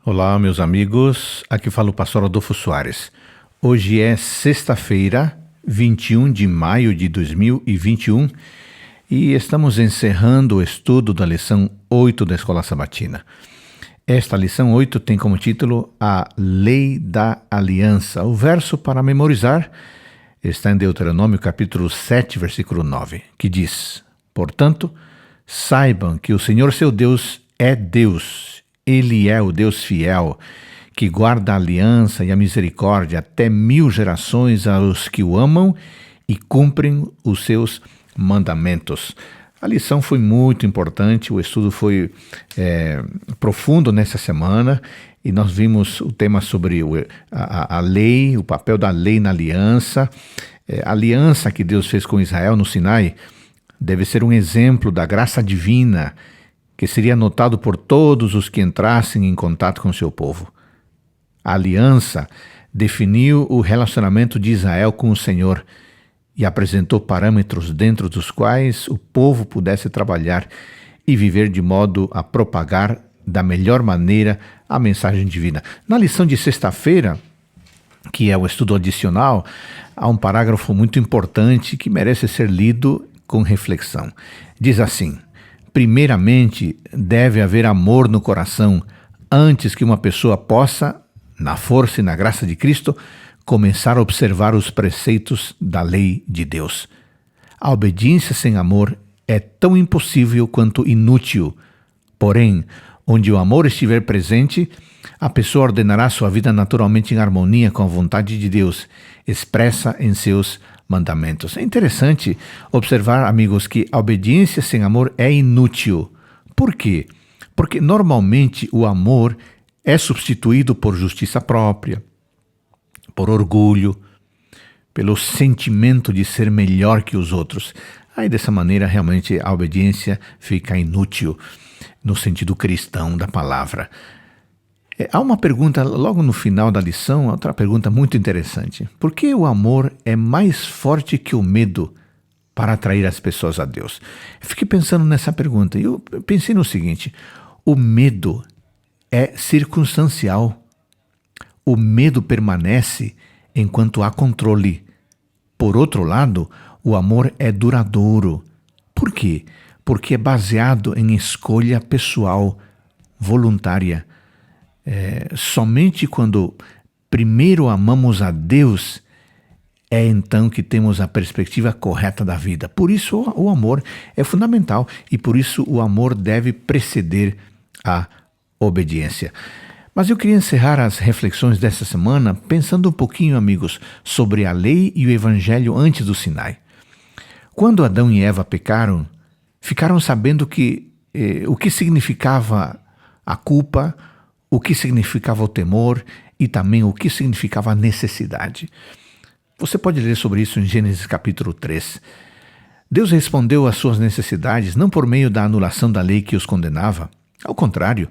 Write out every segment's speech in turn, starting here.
Olá, meus amigos. Aqui fala o pastor Adolfo Soares. Hoje é sexta-feira, 21 de maio de 2021 e estamos encerrando o estudo da lição 8 da Escola Sabatina. Esta lição 8 tem como título A Lei da Aliança. O verso para memorizar está em Deuteronômio capítulo 7, versículo 9, que diz: Portanto, saibam que o Senhor seu Deus é Deus. Ele é o Deus fiel, que guarda a aliança e a misericórdia até 1000 gerações aos que o amam e cumprem os seus mandamentos. A lição foi muito importante, o estudo foi profundo nessa semana e nós vimos o tema sobre a lei, o papel da lei na aliança. A aliança que Deus fez com Israel no Sinai deve ser um exemplo da graça divina que seria notado por todos os que entrassem em contato com seu povo. A aliança definiu o relacionamento de Israel com o Senhor e apresentou parâmetros dentro dos quais o povo pudesse trabalhar e viver de modo a propagar da melhor maneira a mensagem divina. Na lição de sexta-feira, que é o estudo adicional, há um parágrafo muito importante que merece ser lido com reflexão. Diz assim: primeiramente, deve haver amor no coração antes que uma pessoa possa, na força e na graça de Cristo, começar a observar os preceitos da lei de Deus. A obediência sem amor é tão impossível quanto inútil. Porém, onde o amor estiver presente, a pessoa ordenará sua vida naturalmente em harmonia com a vontade de Deus, expressa em seus mandamentos. É interessante observar, amigos, que a obediência sem amor é inútil. Por quê? Porque normalmente o amor é substituído por justiça própria, por orgulho, pelo sentimento de ser melhor que os outros. Aí dessa maneira realmente a obediência fica inútil no sentido cristão da palavra. Há uma pergunta logo no final da lição, outra pergunta muito interessante. Por que o amor é mais forte que o medo para atrair as pessoas a Deus? Eu fiquei pensando nessa pergunta e eu pensei no seguinte: o medo é circunstancial. O medo permanece enquanto há controle. Por outro lado, o amor é duradouro. Por quê? Porque é baseado em escolha pessoal, voluntária. Somente quando primeiro amamos a Deus é então que temos a perspectiva correta da vida. Por isso o amor é fundamental e por isso o amor deve preceder a obediência. Mas eu queria encerrar as reflexões dessa semana pensando um pouquinho, amigos, sobre a lei e o evangelho antes do Sinai. Quando Adão e Eva pecaram, ficaram sabendo o que significava a culpa, o que significava o temor e também o que significava a necessidade. Você pode ler sobre isso em Gênesis capítulo 3. Deus respondeu às suas necessidades não por meio da anulação da lei que os condenava. Ao contrário,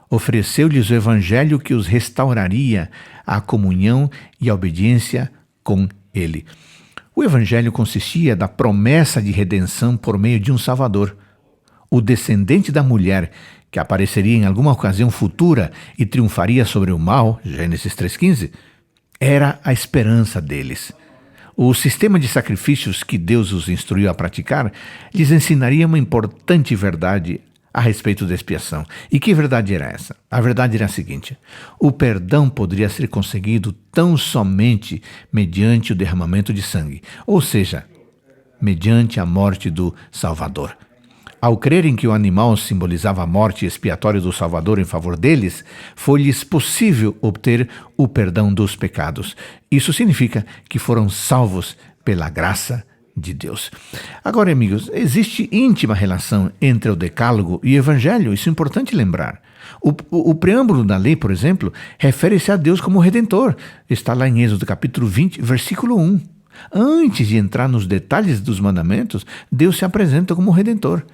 ofereceu-lhes o evangelho que os restauraria à comunhão e à obediência com Ele. O evangelho consistia da promessa de redenção por meio de um Salvador. O descendente da mulher, que apareceria em alguma ocasião futura e triunfaria sobre o mal, Gênesis 3,15, era a esperança deles. O sistema de sacrifícios que Deus os instruiu a praticar lhes ensinaria uma importante verdade a respeito da expiação. E que verdade era essa? A verdade era a seguinte: o perdão poderia ser conseguido tão somente mediante o derramamento de sangue, ou seja, mediante a morte do Salvador. Ao crerem que o animal simbolizava a morte expiatória do Salvador em favor deles, foi-lhes possível obter o perdão dos pecados. Isso significa que foram salvos pela graça de Deus. Agora, amigos, existe íntima relação entre o Decálogo e o Evangelho, isso é importante lembrar. O preâmbulo da lei, por exemplo, refere-se a Deus como Redentor. Está lá em Êxodo capítulo 20, versículo 1. Antes de entrar nos detalhes dos mandamentos, Deus se apresenta como Redentor.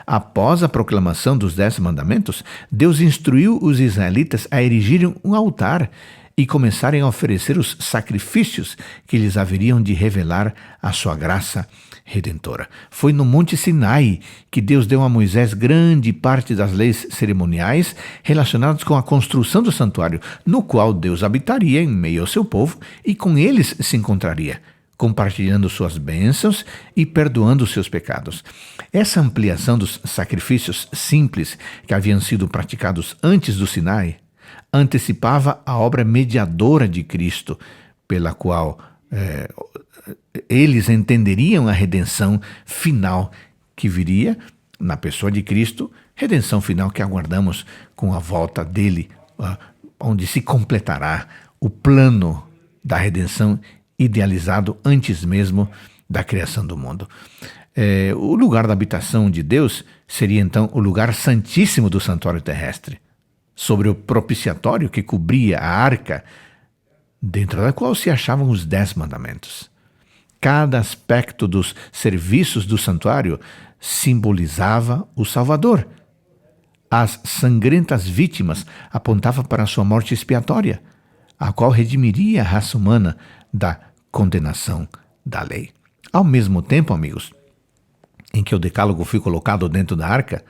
Após a proclamação dos 10 mandamentos, Deus instruiu os israelitas a erigirem um altar e começarem a oferecer os sacrifícios que lhes haveriam de revelar a sua graça redentora. Foi no Monte Sinai que Deus deu a Moisés grande parte das leis cerimoniais relacionadas com a construção do santuário, no qual Deus habitaria em meio ao seu povo e com eles se encontraria, compartilhando suas bênçãos e perdoando seus pecados. Essa ampliação dos sacrifícios simples que haviam sido praticados antes do Sinai antecipava a obra mediadora de Cristo, pela qual eles entenderiam a redenção final que viria na pessoa de Cristo, redenção final que aguardamos com a volta dele, onde se completará o plano da redenção idealizado antes mesmo da criação do mundo. O lugar da habitação de Deus seria então o lugar santíssimo do santuário terrestre, sobre o propiciatório que cobria a arca, dentro da qual se achavam os 10 mandamentos. Cada aspecto dos serviços do santuário simbolizava o Salvador. As sangrentas vítimas apontavam para a sua morte expiatória, a qual redimiria a raça humana da condenação da lei. Ao mesmo tempo, amigos, em que o decálogo foi colocado dentro da arca,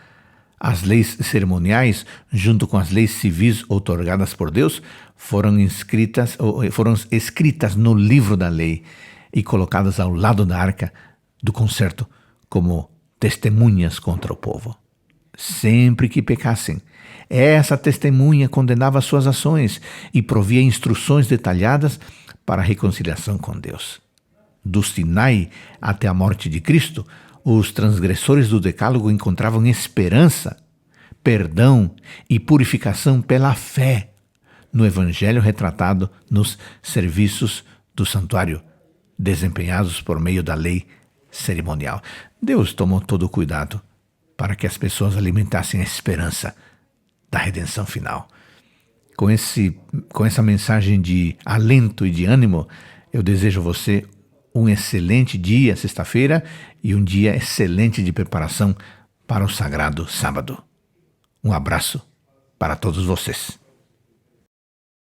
as leis cerimoniais, junto com as leis civis outorgadas por Deus, foram escritas no livro da lei e colocadas ao lado da arca do concerto como testemunhas contra o povo. Sempre que pecassem, essa testemunha condenava suas ações e provia instruções detalhadas para a reconciliação com Deus. Do Sinai até a morte de Cristo, os transgressores do decálogo encontravam esperança, perdão e purificação pela fé no evangelho retratado nos serviços do santuário, desempenhados por meio da lei cerimonial. Deus tomou todo o cuidado para que as pessoas alimentassem a esperança da redenção final. Com essa mensagem de alento e de ânimo, eu desejo a você um excelente dia, sexta-feira, e um dia excelente de preparação para o sagrado sábado. Um abraço para todos vocês.